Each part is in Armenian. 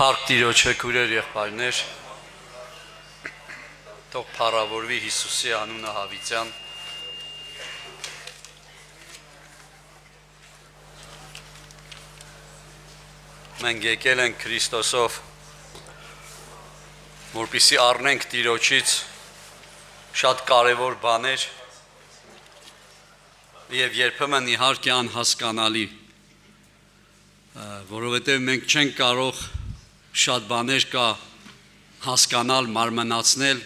Փառք Տիրոջը քույրեր եղբայրներ, թող փառավորվի Հիսուսի անունը հավիտյան։ Մենք եկել ենք Քրիստոսով, որպեսզի առնենք Տիրոջից շատ կարևոր բաներ եւ երբեմն իհարկե անհասկանալի, որովհետեւ մենք չենք կարող շատ բաներ կա հասկանալ, մարմնացնել։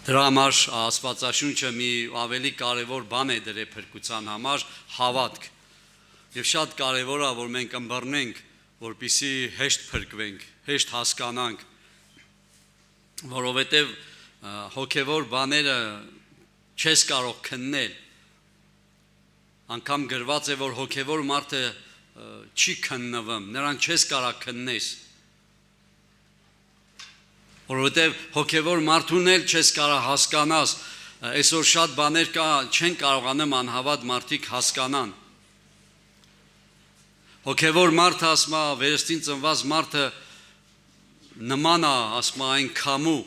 Դրա համար Աստվածաշունչը մի ավելի կարևոր բան է դրել փրկության համար՝ հավատք։ Եվ շատ կարևոր է, որ մենք ըմբռնենք, որպեսզի հեշտ փրկվենք, հեշտ հասկանանք, որովհետև հոգևոր բաները չես կարող քննել։ Անգամ գրված է, որ հոգևոր մարդը չի քննվում, նրան չես կարող քննես, որովհետև հոգևոր մարդուն էլ չես կարող հասկանաս, այսօր շատ բաներ կա, չեն կարողանում անհավատ մարդիկ հասկանան։ Հոգևոր մարդը, ասма, վերստին ծնված մարդը նման է, ասма, այն քամու,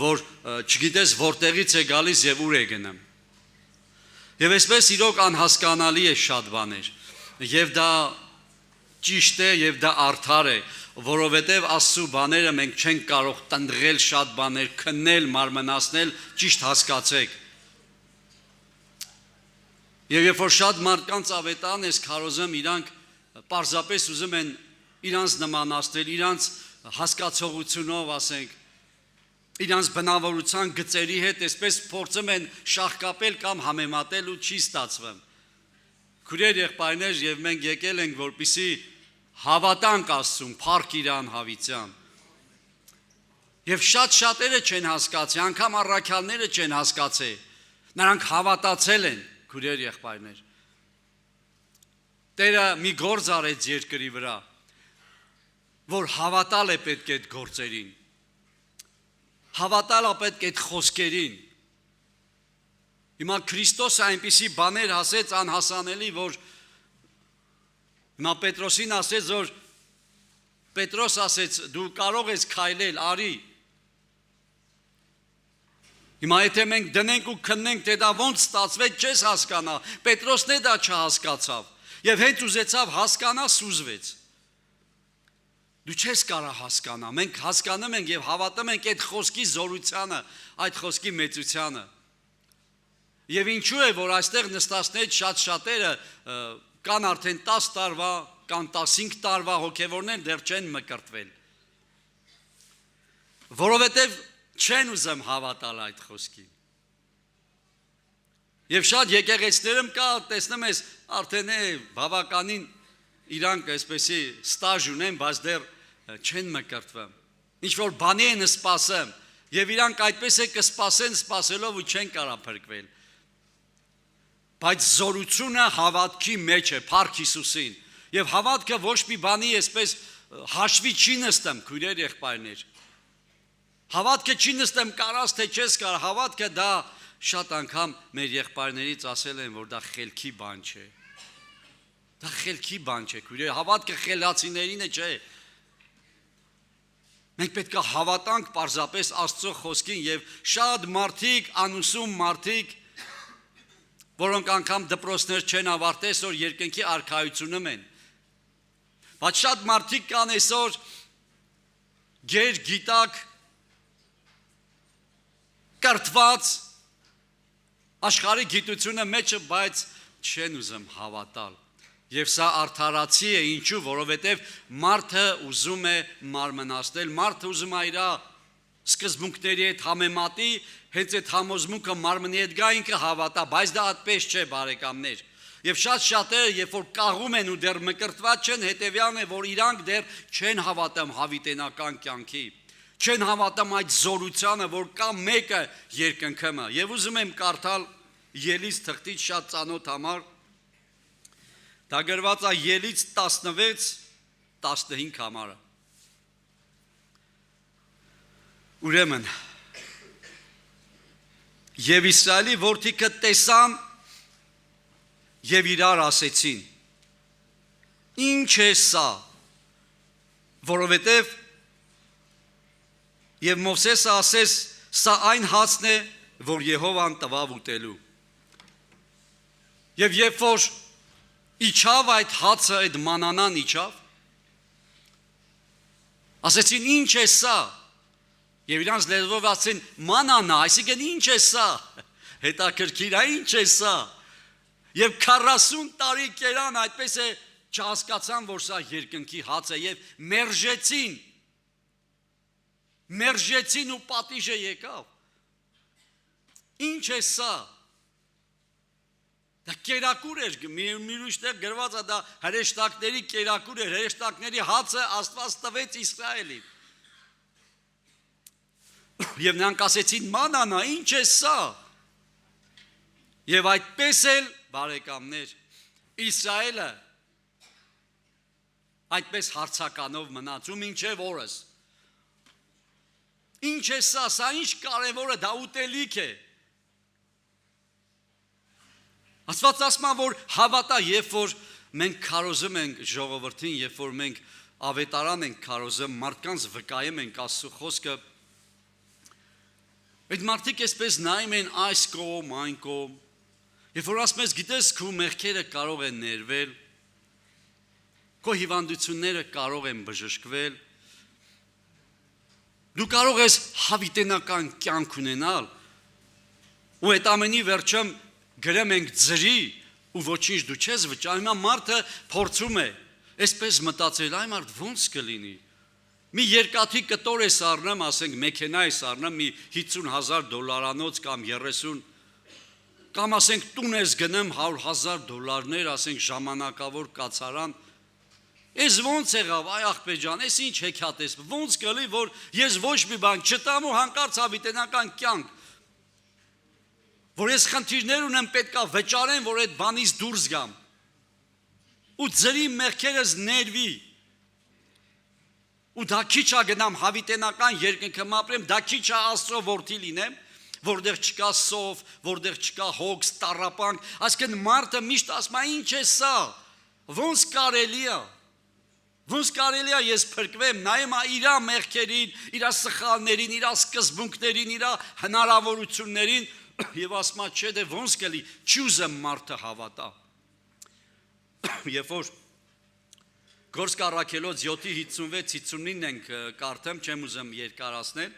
որ չգիտես որտեղից է գալիս եւ ուր է գնում։ Եվ այսպես իրոք անհասկանալի է շատ բաներ, եւ դա ճիշտ է եւ դա արդար է, որովհետեւ Աստծո բաները մենք չենք կարող տնտղել շատ բաներ, քննել, մարմնացնել, ճիշտ հասկացեք։ Եվ երբ որ շատ մարդկանց ավետարան ես քարոզում, իրանք պարզապես ուզում են իրանց նմանացնել, իրանց հասկացողությունով, ասենք, իրանց բնավորության գծերի հետ այսպես փորձում են շահկապել կամ համեմատել ու չի ստացվում։ Քույրեր եղբայրներ, եւ մենք եկել ենք, որպեսզի հավատանք Աստծուն, փառք իրան հավիտյան։ Եվ շատերը չեն հասկացել, անգամ առաքյալները չեն հասկացել։ Նրանք հավատացել են, քույրեր եղբայրներ։ Տերը մի գործ արեց երկրի վրա, որ հավատալ է պետք է այդ գործերին։ Հավատալ է պետք է այդ խոսքերին։ Հիմա Քրիստոսը այնպիսի բաներ ասեց անհասանելի, որ հիմա Պետրոսին ասեց, որ Պետրոս ասեց, դու կարող ես քայլել, արի։ Հիմա եթե մենք դնենք ու քննենք, թե դա ոնց ստացվեց, չես հասկանա։ Պետրոսն է դա չհասկացավ եւ հենց ուզեցավ հասկանա, սուզվեց։ Դու չես կարող հասկանալ, մենք հասկանում ենք եւ հավատում ենք այդ խոսքի զորությանը, այդ խոսքի մեծությանը։ Եվ ինչու է, որ այստեղ նստածներ շատերը կան արդեն 10 տարվա, կան 15 տարվա հոգևորներ դեռ չեն մկրտվել։ Որովհետեւ չեն ուզում հավատալ այդ խոսքին։ Եվ շատ եկեղեցիներում կա, տեսնում ես, արդեն է բավականին իրանք այսպեսի ստաժ ունեն, բայց դեռ չեն մկրտվում։ Ինչ որ բանի են սպասում, եւ իրանք այդպես է կսպասեն, սպասելով ու չեն կարա փրկվել։ Բայց զորությունը հավատքի մեջ է, փառք Հիսուսին։ Եվ հավատքը ոչ մի բանի այսպես հաշվի չի նստում, քույրեր եղբայրներ։ Հավատքը չի նստում, կարաս թե չես կարող, հավատքը դա շատ անգամ մեր եղբայրներից ասել են, որ դա խելքի բան չէ։ Դա խելքի բան չէ, քույրեր, հավատքը խելացիներինը չէ։ Մենք պետք է հավատանք պարզապես Աստծո խոսքին եւ շատ մարդիկ, անուսում մարդիկ, որոնք անգամ դպրոցներ չեն ավարտել, որ երկնքի արքայությունում են։ Բայց շատ մարդիկ կան այսօր գեր գիտակ, կրթված, աշխարհի գիտությունը մեջը, բայց չեն ուզում հավատալ։ Եվ սա արդարացի է, ինչու, որովհետև մարդը ուզում է մարմնացնել, մարդը ուզում է իր սկզբունքների հետ համեմատի, հենց այդ համոզմունքը մարմնի հետ գա ինքը հավատա, բայց դա այդպես չէ, բարեկամներ։ Եվ շատերը, երբ որ կաղում են ու դեռ մկրտված չեն, հետևյալն է, որ իրանք դեռ չեն հավատում հավիտենական կյանքի, չեն հավատում այդ զորությանը, որ կա մեկը երկնքումը։ Եվ ուզում եմ կարդալ Ելից թղթից շատ ծանոթ համար, դա գրված է Ելից 16-15 համարը։ Ուրեմն, եւ Իսրայելի որդիքը տեսան եւ իրար ասեցին. Ինչ է սա, որովհետև եւ Մովսեսը ասես, սա այն հացն է, որ Եհովան տվավ ուտելու։ Եվ երբ որ իջավ այդ հացը, այդ մանանան իջավ, ասեցին ինչ է սա, եւ իրանց լեզվով ասեցին մանանա, այսինքն ինչ է սա, հետաքրքիր է, ինչ է սա, եւ 40 տարի կերան այդպես է չհասկացան, որ սա երկնքի հաց է եւ մերժեցին ու պատիժը եկավ։ Ինչ է սա։ Դա կերակուր էր, միրուշտեղ գրված է, դա հրեշտակների կերակուր էր, հրեշտակների հացը Աստված տվեց Իսրայելին։ Եվ նրանք ասեցին մանանա, ինչ է սա։ Եվ այդպես էլ, բարեկամներ, Իսրայելը այդպես հարցականով մնաց ու մինչև օրս։ Ինչ է սա, սա ինչ կարևոր է, դա ուտելիք է։ Աստված ասում է, որ հավատա, երբ որ մենք քարոզում ենք ժողովրդին, երբ որ մենք ավետարան ենք քարոզում, մարդկանց վկայում ենք Աստծո խոսքը, այդ մարդիկ այսպես նայում են այս կողմ, այն կողմ, երբ որ ասում ես, գիտես, քո մեղքերը կարող են ներվել, քո հիվանդությունները կարող են բժշկվել, դու կարող ես հավիտենական կյանք ունենալ, ու այդ ամենի վերջում գրեմ ենք ձրի ու ոչինչ դու չես վճարում, մարդը փորձում է, այսպես մտածել, այ մարդ ոնց կլինի, մի երկաթի կտոր ես առնում, ասենք մեքենա ես առնում, մի $50,000 կամ 30, կամ ասենք տուն ես գնում $100,000, ասենք ժամանակավոր կացարան, ես ոնց եղավ, այ աղբեր ջան, ես ինչ հեքիաթ ես, ոնց կլի, որ ես ոչ մի բան չտամ ու հանկարծ հավիտենական կյանք, որ ես խնդիրներ ունեմ պետքա վճարեմ, որ այդ բանից դուրս գամ, ու ձրի մեղքերս ներվի, ու դա քիչ է գնամ հավիտենական երկնքում ապրեմ, դա քիչ է Աստծո որդի լինեմ, որտեղ չկա սով, որտեղ չկա հոգս, տառապանք, այսինքն մարդը միշտ ասում է ինչ է սա, ոնց կարելի է, ոնց կարելի է ես փրկվեմ, նայեմ իր մեղքերին, իր սխալներին, իր սկզբունքներին, իր հնարավորություններին եւ ասում է չէ դե ոնց կլի, չուզեմ մարդը հավատա։ Երբ որ Գործք առաքելոց 7:56-59 ենք կարդեմ, չեմ ուզում երկարացնել,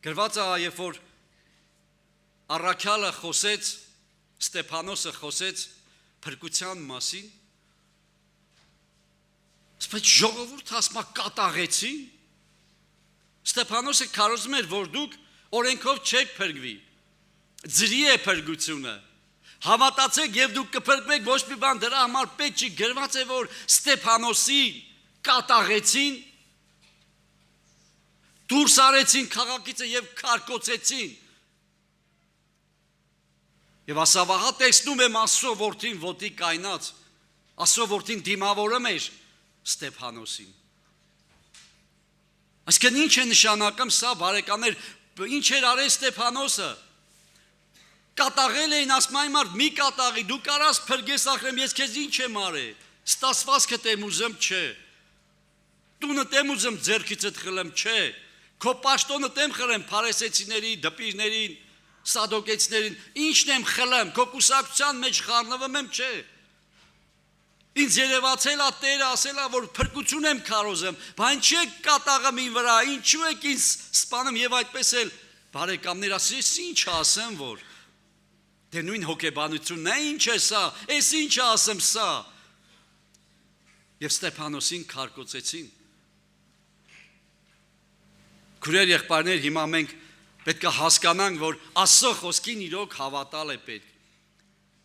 գրված է, երբ որ առաքյալը խոսեց, Ստեփանոսը խոսեց փրկության մասին, Սպետ ժողովուրդը ասում է կատաղեցին, Ստեփանոսը քարոզում էր, որ դուք օրենքով չեք փրկվի, ձրի է փրկությունը, հավատացեք եւ դուք կփրկվեք, ոչ մի բան դրա համար պետք չի, գրված է, որ Ստեփանոսին կատաղեցին, դուրս արեցին քաղաքից եւ քարկոծեցին։ Եվ ասավահա տեսնում եմ Աստծո որդին ոտի կայնած, Աստծո որդին դիմավորում էր Ստեփանոսին։ Այսինքն ինչ է նշանակում սա, բարեկամներ, ինչ էր արել Ստեփանոսը։ Կատաղել էին, ասում այն մարդ մի կատաղի, դու կարաս փրկես ախրեմ, ես քեզ ինչ եմ արել, ստացվածքդ եմ ուզում, չէ, տունդ եմ ուզում ձեռքիցդ խլեմ, չէ, քո պաշտոնդ եմ խլեմ փարիսեցիների, դպիրներին, սադոկեցիներին, ինչն եմ խլեմ, քո կուսակցության մեջ խառնվում եմ, չէ, ինձ երևացել է Տերը, ասել է, որ փրկություն եմ քարոզում, բան չեք կատաղում ինձ վրա, ինչու եք ինձ սպանում եւ այդպես էլ բարեկամներ, ասես ինչ ասեմ, որ դե նույն հոգեբանությունն է, ինչ է սա, ես ինչ ասեմ սա։ Եվ Ստեփանոսին քարկոծեցին։ Քուրեր եղբայրներ, հիմա մենք պետք է հասկանանք, որ Աստծո խոսքին իրոք հավատալ է պետք։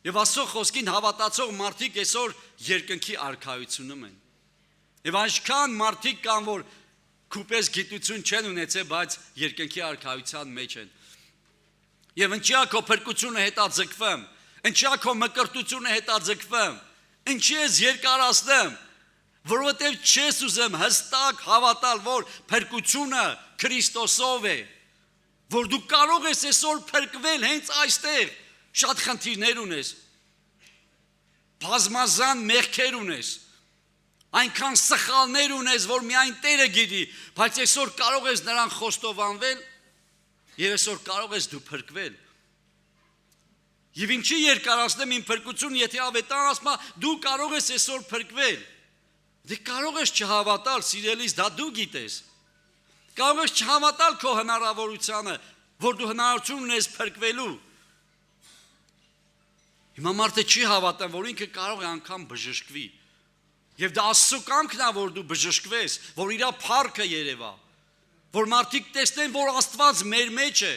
Եվ Աստծո խոսքին հավատացող մարդիկ այսօր երկնքի արքայությունում են։ Եվ այնքան մարդիկ կան, որ քուպես գիտություն չեն ունեցել, բայց երկնքի արքայության մեջ են։ Եվ ինչի՞ քո փրկությունը հետաձգվում, ինչի՞ քո մկրտությունը հետաձգվում, ինչի՞ ես երկարացնեմ, որովհետև չես ուզում հստակ հավատալ, որ փրկությունը Քրիստոսով է, որ դու կարող ես այսօր փրկվել հենց այստեղ, շատ խնդիրներ ունես, բազմազան մեղքեր ունես, Այնքան սխալներ ունես, որ միայն Տերը գիտի, բայց այսօր կարող ես նրան խոստովանվել եւ այսօր կարող ես դու փրկվել։ Եվ ինչի երկարացնեմ իմ փրկությունը, եթե ավետարանը ասում է դու կարող ես այսօր փրկվել։ Դե կարող ես չհավատալ, սիրելիս, դա դու գիտես։ Կարող ես չհավատալ քո հնարավորությանը, որ դու հնարավորություն ունես փրկվելու։ Հիմա մարդը չի հավատում, որ ինքը կարող է անգամ բժշկվի։ Եվ դա Աստծո կամքն է, որ դու բժշկվես, որ իր փառքը երևա, որ մարդիկ տեսնեն, որ Աստված մեր մեջ է։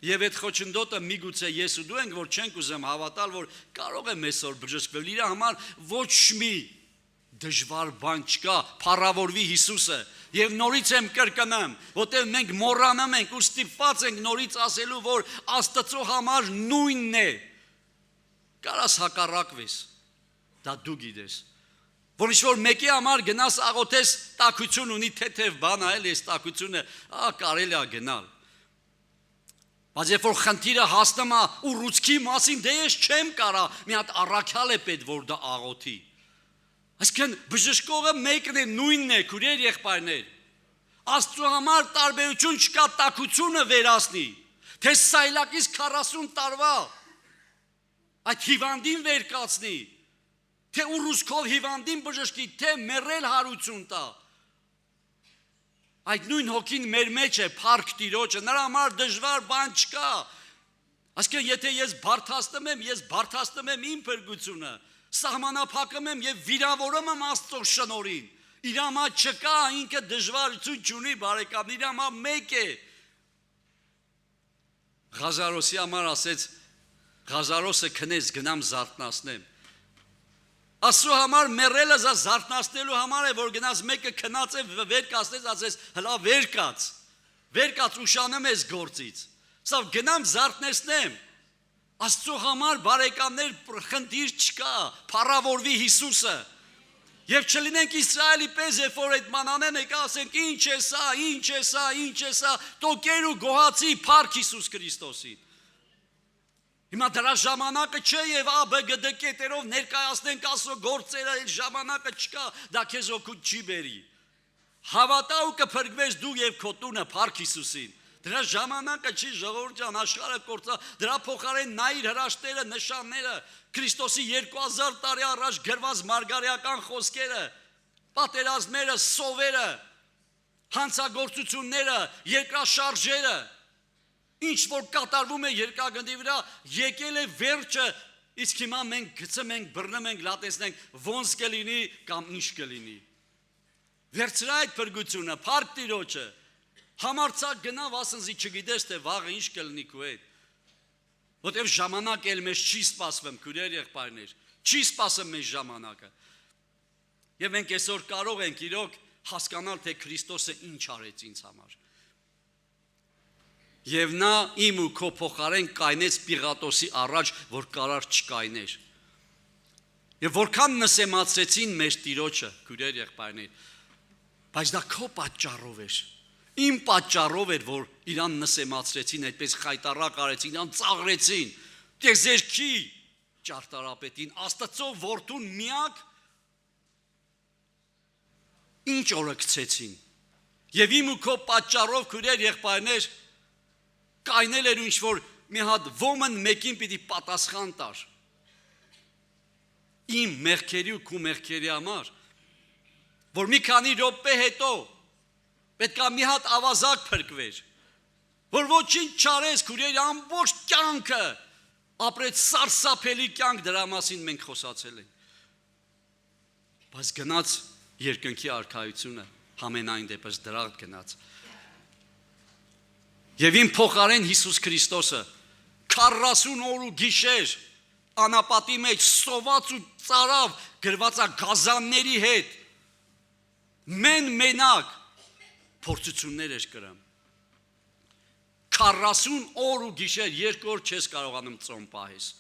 Եվ այդ խոչընդոտը միգուցե ես ու դու ենք, որ չենք ուզում հավատալ, որ կարող եմ այսօր բժշկվել։ Իր համար ոչ մի դժվար բան չկա, փառավորվի Հիսուսը։ Եվ նորից եմ կրկնում, որտեղ մենք մոռանում ենք ու ստիպված ենք նորից ասելու, որ Աստծո համար նույնն է։ Կարաս հակառակվես, դա դու գիտես։ Որ ինչ-որ մեկի համար գնաս աղոթես, տաքություն ունի, թեթև բան է, էլի այս տաքությունը, կարելի է գնալ։ Բայց երբ որ խնդիրը հասնում է ուռուցքի մասին, դե ես չեմ կարա, մի հատ առաքյալ է պետք, որ դա աղոթի։ Այսինքն բժշկողը մեկն է, նույնն է, քուրեր եղբայրներ։ Աստծո համար տարբերություն չկա տաքությունը վերացնի, թե սայլակից 40 տարվա այդ հիվանդին վեր կացնի, թե ուռուցքով հիվանդին բժշկի, թե մեռել հարություն տա։ Այդ նույն հոգին մեր մեջ է, փառք Տիրոջը, նրա համար դժվար բան չկա։ Այսինքն եթե ես բարդացնում եմ իմ փրկությունը, սահմանափակում եմ եւ վիրավորում եմ Աստծո շնորհին։ Իր համար չկա, ինքը դժվարություն չունի, բարեկամ, իր համար մեկ է։ Ղազարոսի համար ասեց, Ղազարոսը քնեց գնամ զարթնացնեմ։ Աստծո համար մեռելը զարթնացնելու համար է, որ գնաց մեկը քնած է վեր կացնեց, ասես հլա վեր կաց ուշանում ես գործից։ Սա գնամ զարթնեցնեմ։ Աստծո համար բարեկամներ խնդիր չկա, փառավորվի Հիսուսը։ Եվ չլինենք Իսրայելի պես, երբ որ այդ մանանեն եկա ասենք ինչ է սա, տոկեր ու գոհացի փառք Հիսուս Քրիստոսին։ Հիմա դրա ժամանակը չէ եւ ԱԲԳԴ կետերով ներկայացնենք Աստծո գործերը, այդ ժամանակը չկա, դա քեզ օգուտ չի բերի։ Հավատա ու կփրկվես դու եւ քո տունը փառք Հիսուսին։ Դրա ժամանակը չի, ժողովուրդ ջան, աշխարհը կործա, դրա փոխարեն նայիր հրաշքները, նշանները, Քրիստոսի 2000 տարի առաջ գրված մարգարեական խոսքերը, պատերազմները, սովերը, հանցագործությունները, երկրաշարժերը, ինչ որ կատարվում է երկրագնդի վրա, եկել է վերջը, իսկ հիմա մենք գցում ենք, բռնում ենք, լատեցնենք, ոնց կլինի կամ ինչ կլինի։ Վերցրա այդ փրկությունը, փառք Տիրոջը, համարձակ գնավ, ասնզի չգիտես, թե վաղը ինչ կլինի քո հետ։ Որտեվ ժամանակ էլ մեզ չի սպասվում, քույրեր եղբայրներ, չի սպասում մեզ ժամանակը։ Եվ մենք այսօր կարող ենք իրոք հասկանալ, թե Քրիստոսը ինչ արեց ինձ համար։ Եվ նա իմ ու քո փոխարեն կայնեց Պիղատոսի առաջ, որ կարար չկայներ։ Եվ որքան նսեմացրեցին մեր Տիրոջը, քույրեր եղբայրներ, բայց դա քո պատճառով էր։ Իմ պատճառով էր, որ իրան նսեմացրեցին, այդպես խայտարակ արեցին, իրան ծաղրեցին, տեզերքի ճարտարապետին, Աստծո որդուն միակ ինչ օրը գցեցին։ Եվ իմ ու քո պատճառով, քույրեր եղբայրներ, կայնել էր ինչ որ մի հատ ոմն մեկին պիտի պատասխան տար։ Իմ մեղքերի ու քո մեղքերի համար, որ մի քանի րոպե հետո պետք է մի հատ ավազակ փրկվեր, որ ոչինչ չարես, քույրեր, ամբողջ կյանքը ապրեց սարսափելի կյանք, դրա մասին մենք խոսացել ենք։ Բայց գնաց երկնքի արքայությունը, համենայն դեպս դրախտ գնաց։ Եվ իմ փոխարեն Հիսուս Քրիստոսը 40 օր ու գիշեր անապատի մեջ սոված ու ծարավ գրված է գազանների հետ մենակ փորձություններ էր կրում 40 օր ու գիշեր 2 օր չես կարողանում ծոմ պահես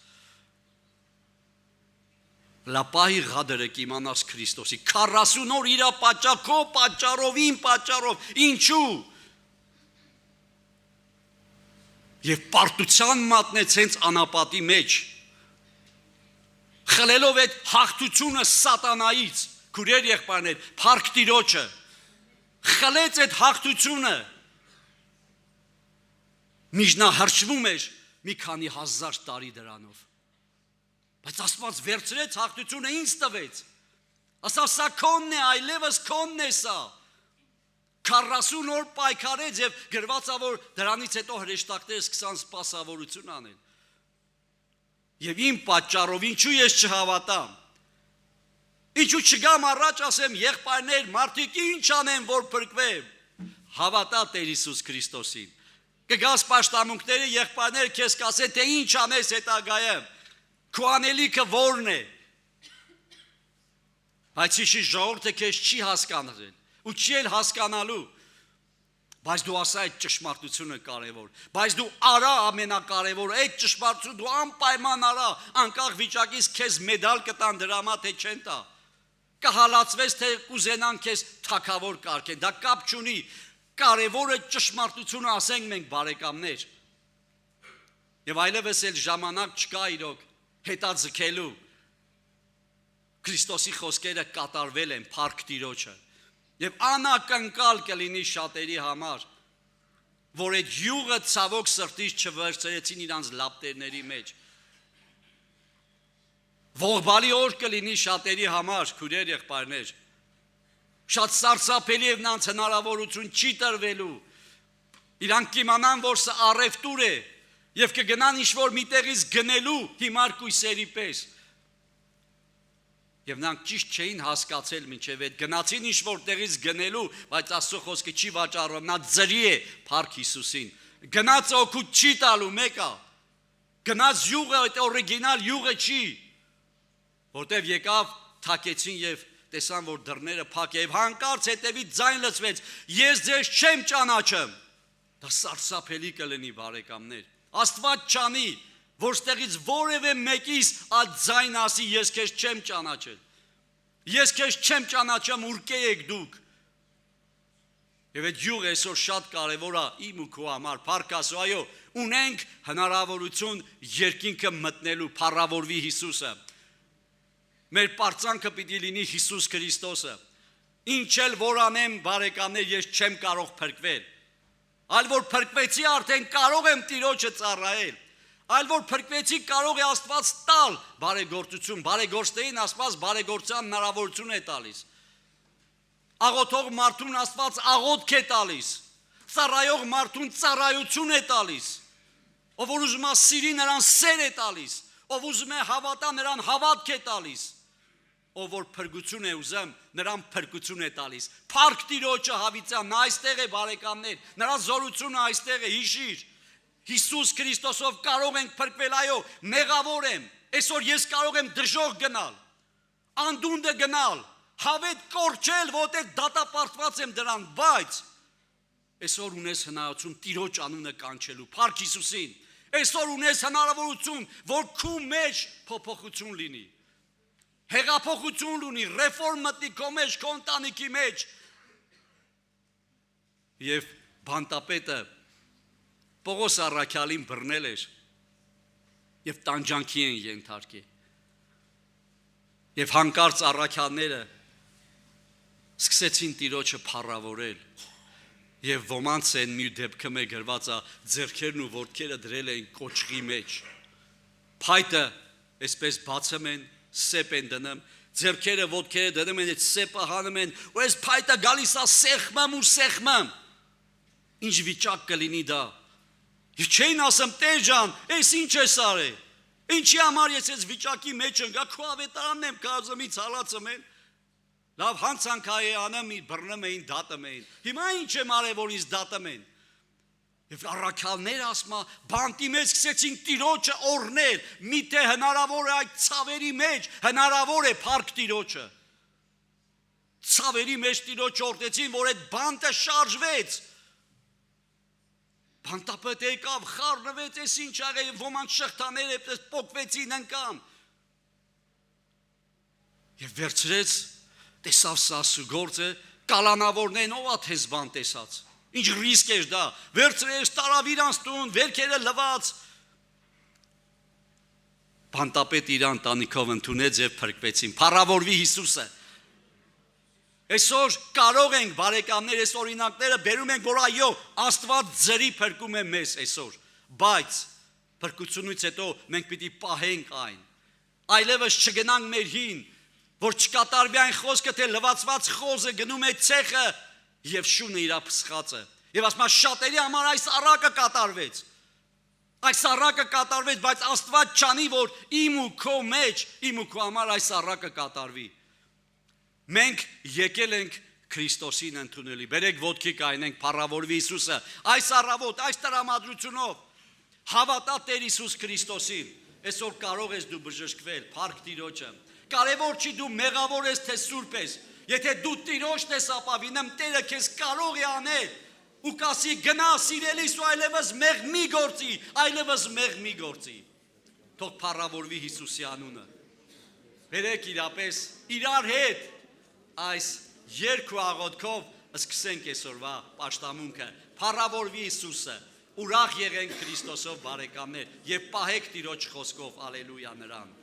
լապահի ղադերը կիմանաս Քրիստոսի 40 օր իրա պատճառով պատճառով իմ պատճառով ինչու եւ պարտության մատնեց հենց անապատի մեջ խլելով այդ հաղթությունը սատանայից քուրեր եղբայրներ, փառք Տիրոջը, խլեց այդ հաղթությունը, միջնա հրճվում էր մի քանի հազար տարի դրանով, բայց Աստված վերցրեց հաղթությունը ինձ տվեց, ասավ սա քոնն է, այլևս քոնն է սա, 40 օր պայքարեց և գրված է, որ դրանից հետո հրեշտակները սկսան սպասավորություն անել, և իմ պատճառով ինչու ես չհավատամ, ինչու չգամ առաջ ասեմ եղբայրներ, մարդիկ ինչ անեն, որ փրկվեմ, հավատա Տեր Հիսուս Քրիստոսին, կգաս պաշտամունքները եղբայրները քեզ կասեն, թե ինչ անես հետագայում, քո անելիքը որն է, բայց իշի ժողովուրդը քեզ չի հասկանալ ու չի էլ հասկանալու, բայց դու ասա այդ ճշմարտությունը կարևոր, բայց դու արա ամենակարևորը, այդ ճշմարտությունը դու անպայման արա, անկախ վիճակից քեզ մեդալ կտան դրա մա թե չեն տա, կհալածվես թե կուզենան քեզ թագավոր կարգեն, դա կապ չունի, կարևորը ճշմարտությունը ասենք մենք բարեկամներ, և այլևս էլ ժամանակ չկա իրոք հետաձգելու, Քրիստոսի խոսքերը կատարվել են փառք Տիրոջը, և անակնկալ կլինի շատերի համար, որ այդ յուղը ցավոք սրտից չվերցրեցին իրանց լապտերների մեջ, ողբալի օր կլինի շատերի համար, քուրեր եղբայրներ, շատ սարսափելի և նրանց հնարավորություն չի տրվելու, իրանք կիմանան, որ սա առևտուր է, և կգնան ինչ-որ միտեղից գնելու հիմար կույսերի պես, և նրանք ճիշտ չէին հասկացել մինչև այդ գնացին ինչ-որ տեղից գնելու, բայց Աստծո խոսքը չի վաճառում, նա ձրի է փառք Հիսուսին, գնաց օգուտ չի տալու մեկը, գնաց յուղը, այդ օրիգինալ յուղը չի, որտև եկավ թակեցին և տեսան, որ դռները փակ է, և հանկարծ հետևից ձայն լսվեց, ես ձեզ չեմ ճանաչում, դա սարսափելի կլինի բարեկամներ, Աստված չանի, որ ստեղից որևէ մեկիս այդ ձայն ասի, ես քեզ չեմ ճանաչել, ես քեզ չեմ ճանաչում, ուրկե եք դուք, և այդ յուղը այսօր շատ կարևոր է իմ ու քո համար, փառք Աստծո, այո, ունենք հնարավորություն երկինքը մտնելու, փառավորվի Հիսուսը, մեր պարծանքը պիտի լինի Հիսուս Քրիստոսը, ինչ էլ որ անեմ բարեկամներ, ես չեմ կարող փրկվել, այլ որ փրկվեցի արդեն կարող եմ Տիրոջը ծառայել, այլ որ փրկվեցի կարող է Աստված տալ բարեգործություն, բարեգործներին Աստված բարեգործության հնարավորություն է տալիս, աղոթող մարդուն Աստված աղոթք է տալիս, ծառայող մարդուն ծառայություն է տալիս, ով որ ուզում է սիրի նրան սեր է տալիս, ով ուզում է հավատա նրան հավատք է տալիս, ով որ փրկություն է ուզում, նրան փրկություն է տալիս, փառք Տիրոջը հավիտյան, նա այստեղ է բարեկամներ, նրա զորությունը այստեղ է, հիշիր, Հիսուս Քրիստոսով կարող ենք փրկվել, այո, մեղավոր եմ, այսօր ես կարող եմ դժոխք գնալ, անդունդը գնալ, հավետ կորչել, որտեղ դատապարտված եմ դրան, բայց այսօր ունես հնարավորություն Տիրոջ անունը կանչելու, փառք Հիսուսին, այսօր ունես հնարավորություն, որ քո մեջ փոփոխություն լինի, հեղափոխություն լինի, ռեֆորմ մտնի քո մեջ, քո ընտանիքի մեջ, և բանտապետը Պողոս առաքյալին բռնել էր և տանջանքի են ենթարկել, և հանկարծ առաքյալները սկսեցին Տիրոջը փառավորել, և ոմանց են մի դեպքում է գրված է ձեռքերն ու ոտքերը դրել են կոճղի մեջ, փայտը այսպես բացում են, սեպ են դնում, ձեռքերը ոտքերը դնում են, այդ սեպը հանում են, ու այս փայտը գալիս է սեղմում ու սեղմում, ինչ վիճակ կլինի դա, և չէին ասում, Տեր ջան, այս ինչ ես արել, ինչի համար ես այս վիճակի մեջ ընկա, քո ավետարանն եմ կարծում ինձ հալածում են, լավ հանցանք հայանում բռնում էին, դատում էին, հիմա ինչ եմ արել, որ ինձ դատում են, և առաքյալները ասում է, բանտի մեջ սկսեցին Տիրոջը օրհնել, միթե հնարավոր է այդ ցավերի մեջ, հնարավոր է փառք Տիրոջը, ցավերի մեջ Տիրոջը օրհնեցին, որ այդ բանտը շարժվեց, բանտապետը եկավ, խառնվեց, այս ինչ աղե, ոմանց շղթաները պես պոկվեցին ընկան, և վերցրեց, տեսավ սասու գործը, կալանավորներն ով է թեզ բան տեսած, ինչ ռիսկ էր դա, վերցրեց, տարավ իրանց տուն, վերքերը լված, բանտապետ իր ընտանիքով ընդունեց և փրկվեցին, փառավորվի Հիսուսը, Այսօր կարող ենք բարեկամներ, այս օրինակները բերում ենք, որ այո, Աստված ձրի փրկում է մեզ այսօր, բայց փրկությունից հետո մենք պիտի պահենք այն, այլևս չգնանք մեր հին, որ չկատարվի այն խոսքը, թե լվացված խոզը գնում է ցեխը եւ շունը իր փսխածը, եւ ասում է շատերի համար այս առակը կատարվեց, բայց Աստված չանի, որ իմ ու քո մեջ, իմ ու քո համար այս առակը կատարվի։ Մենք եկել ենք Քրիստոսին ընդունելի։ Բերեք ոտքի կայնենք, փառավորվի Հիսուսը։ Այս առավոտ, այս տրամադրությունով հավատա Տեր Հիսուս Քրիստոսին։ Այսօր կարող ես դու բժշկվել, փառք Տիրոջը։ Կարևոր չի դու մեղավոր ես, թե սուրբ ես։ Եթե դու Տիրոջն ես ապավինում, Տերը քեզ կարող է անել ու կասի գնա սիրելիս ու այլևս մեղ մի գործի։ Թող փառավորվի Հիսուսի անունը։ Բերեք իրապես իրար հետ այս երգ ու աղոթքով սկսենք այսօրվա պաշտամունքը, փառավորվի Հիսուսը, ուրախ եղենք Քրիստոսով բարեկամներ եւ պահեք Տիրոջ խոսքով, ալելույա նրան։